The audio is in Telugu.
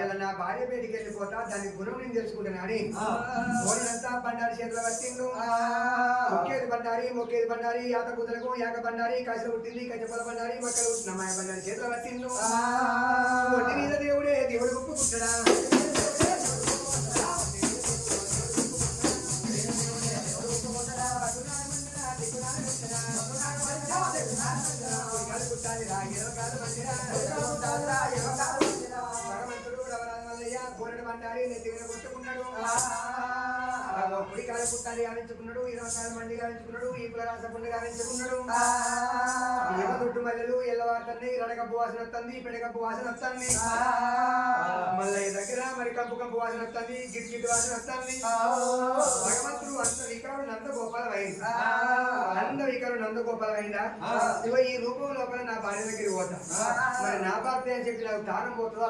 ఇలా నా భార్య బయటికి వెళ్ళిపోతా దాని గుణం నేను తెలుసుకుంటాను అని ఓడినంతా బండారి చేతిలో పట్టిండు. మొక్కేది బండారి యాత కుదలకు యాక బండారి కసలు పుట్టింది కచ్చపల బండారి మొక్కలు పుట్టిన మాయ బండారి చేతిలో పట్టిండు. ఒంటి మీద దేవుడే దేవుడు ఒప్పుకుంటాడా బండారి నెత్తి మీద కొట్టుకున్నాడు. కుడికాల పుట్టాలి గావించుకున్నాడు, 20 కాల మంది గావించుకున్నాడు, ఈ పులరాస పుండు గావించుకున్నాడు. దొడ్డు మల్లెలు ఎల్లవారుతుంది, రడకప్పు వాసన వస్తుంది, పెడకప్పు వాసన వస్తుంది. మళ్ళీ దగ్గర మరి కంపు వాసన వస్తుంది, గిట్టు వాసన వస్తుంది. భగవంతుడు అంత నందగోపాల అయిందా ఈ రూపం లోపల నా భార్య దగ్గరికి పోతా. మరి నా భర్త అని చెప్పి నాకు తానం పోతుందా?